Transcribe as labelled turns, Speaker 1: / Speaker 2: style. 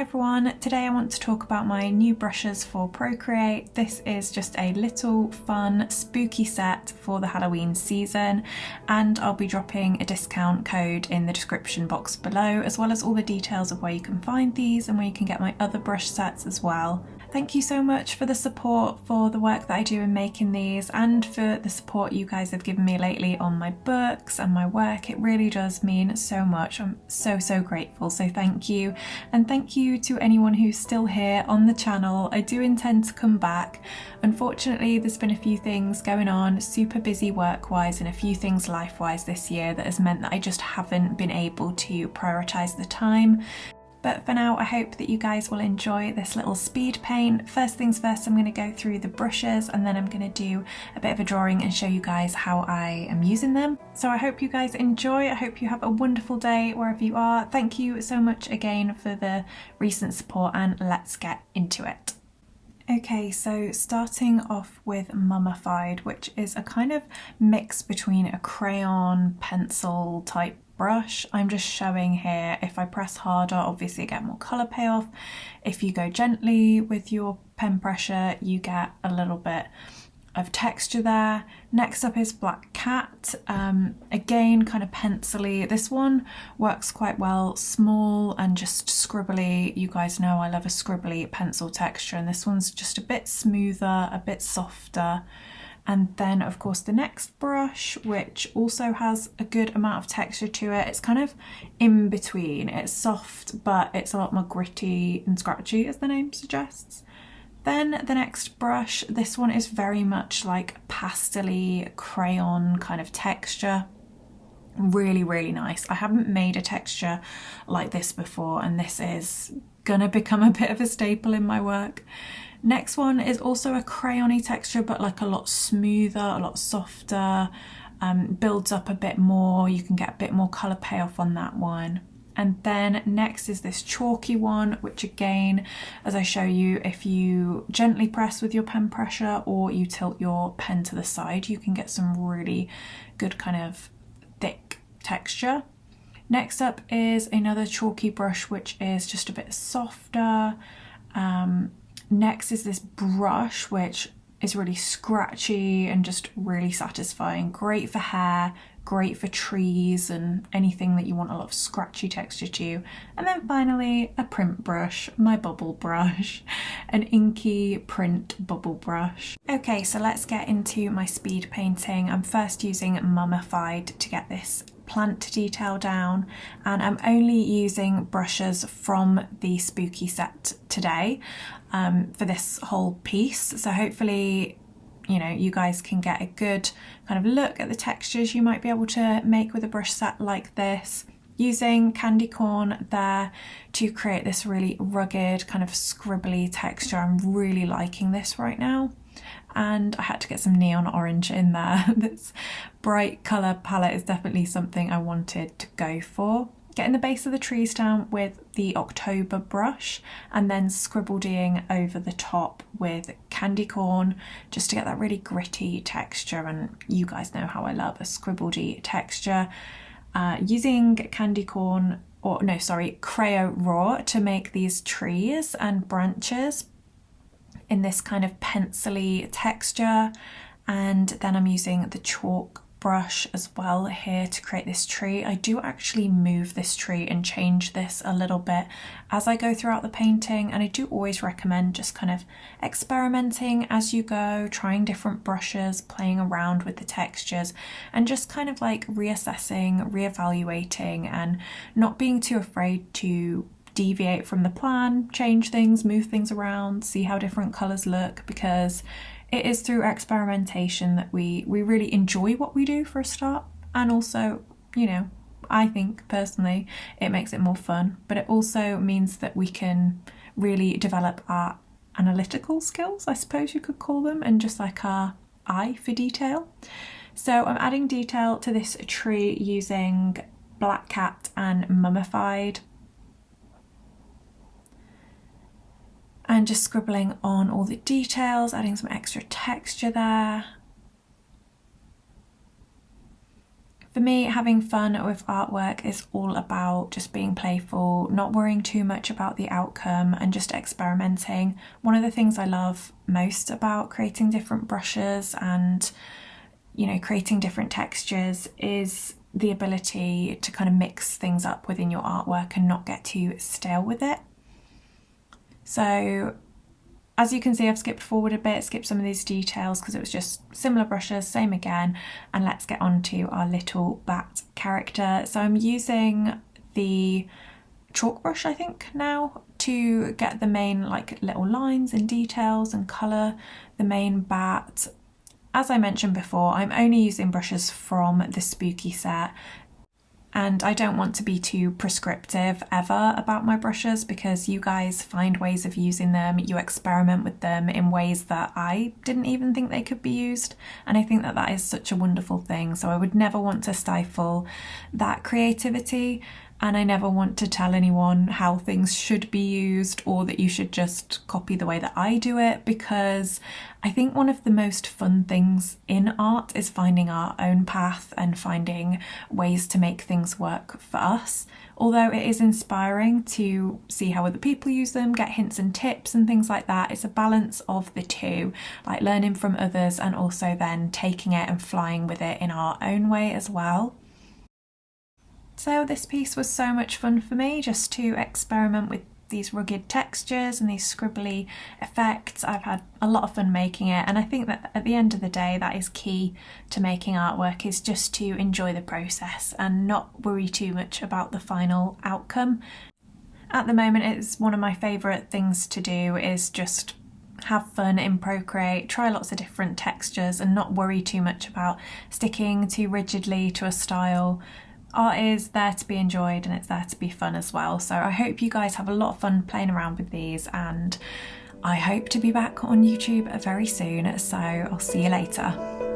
Speaker 1: everyone, today I want to talk about my new brushes for Procreate. This is just a little fun spooky set for the Halloween season, and I'll be dropping a discount code in the description box below, as well as all the details of where you can find these and where you can get my other brush sets as well. Thank you so much for the support for the work that I do in making these, and for the support you guys have given me lately on my books and my work. It really does mean so much. I'm so grateful, so thank you. And thank you to anyone who's still here on the channel. I do intend to come back. Unfortunately, there's been a few things going on, super busy work-wise and a few things life-wise this year that has meant that I just haven't been able to prioritise the time. But for now, I hope that you guys will enjoy this little speed paint. First things first, I'm going to go through the brushes and then I'm going to do a bit of a drawing and show you guys how I am using them. So I hope you guys enjoy. I hope you have a wonderful day wherever you are. Thank you so much again for the recent support, and let's get into it. Okay, so starting off with Mummified, which is a kind of mix between a crayon pencil type brush. I'm just showing here, if I press harder, obviously I get more colour payoff. If you go gently with your pen pressure, you get a little bit of texture there. Next up is Black Cat, again kind of pencily. This one works quite well, small and just scribbly. You guys know I love a scribbly pencil texture, and this one's just a bit smoother, a bit softer. And then of course the next brush, which also has a good amount of texture to it. It's kind of in between. It's soft, but it's a lot more gritty and scratchy, as the name suggests. Then the next brush, this one is very much like pastel-y crayon kind of texture. Really nice. I haven't made a texture like this before, and this is gonna become a bit of a staple in my work. Next one is also a crayon-y texture, but like a lot smoother, a lot softer, builds up a bit more. You can get a bit more colour payoff on that one. And then next is this chalky one, which again, as I show you, if you gently press with your pen pressure or you tilt your pen to the side, you can get some really good kind of thick texture. Next up is another chalky brush, which is just a bit softer. Next is this brush, which is really scratchy and just really satisfying. Great for hair, great for trees and anything that you want a lot of scratchy texture to. And then finally, a print brush, my bubble brush, an inky print bubble brush. Okay, so let's get into my speed painting. I'm first using Mummified to get this plant detail down, and I'm only using brushes from the spooky set today for this whole piece. So hopefully, you know, you guys can get a good kind of look at the textures you might be able to make with a brush set like this. Using candy corn there to create this really rugged kind of scribbly texture. I'm really liking this right now. And I had to get some neon orange in there. This bright colour palette is definitely something I wanted to go for. Getting the base of the trees down with the October brush, and then scribbling over the top with candy corn, just to get that really gritty texture. And you guys know how I love a scribbledy texture. Using candy corn, or no, sorry, Crayo Raw to make these trees and branches in this kind of pencil-y texture. And then I'm using the chalk brush as well here to create this tree. I do actually move this tree and change this a little bit as I go throughout the painting, and I do always recommend just kind of experimenting as you go, trying different brushes, playing around with the textures, and just kind of like reassessing, reevaluating, and not being too afraid to deviate from the plan, change things, move things around, see how different colours look, because it is through experimentation that we really enjoy what we do for a start. And also, you know, I think personally it makes it more fun, but it also means that we can really develop our analytical skills, I suppose you could call them, and just like our eye for detail. So I'm adding detail to this tree using Black Cat and Mummified, and just scribbling on all the details, adding some extra texture there. For me, having fun with artwork is all about just being playful, not worrying too much about the outcome and just experimenting. One of the things I love most about creating different brushes and, you know, creating different textures is the ability to kind of mix things up within your artwork and not get too stale with it. So as you can see, I've skipped forward a bit, skipped some of these details because it was just similar brushes, same again. And let's get on to our little bat character. So I'm using the chalk brush, I think, now to get the main like little lines and details and colour the main bat. As I mentioned before, I'm only using brushes from the Spooky set. And I don't want to be too prescriptive ever about my brushes because you guys find ways of using them, you experiment with them in ways that I didn't even think they could be used, and I think that that is such a wonderful thing. So I would never want to stifle that creativity, and I never want to tell anyone how things should be used or that you should just copy the way that I do it, because I think one of the most fun things in art is finding our own path and finding ways to make things work for us. Although it is inspiring to see how other people use them, get hints and tips and things like that, it's a balance of the two, like learning from others and also then taking it and flying with it in our own way as well. So this piece was so much fun for me, just to experiment with these rugged textures and these scribbly effects. I've had a lot of fun making it, and I think that at the end of the day that is key to making artwork, is just to enjoy the process and not worry too much about the final outcome. At the moment it's one of my favourite things to do, is just have fun in Procreate, try lots of different textures and not worry too much about sticking too rigidly to a style. Art is there to be enjoyed and it's there to be fun as well. So I hope you guys have a lot of fun playing around with these, and I hope to be back on YouTube very soon. So I'll see you later.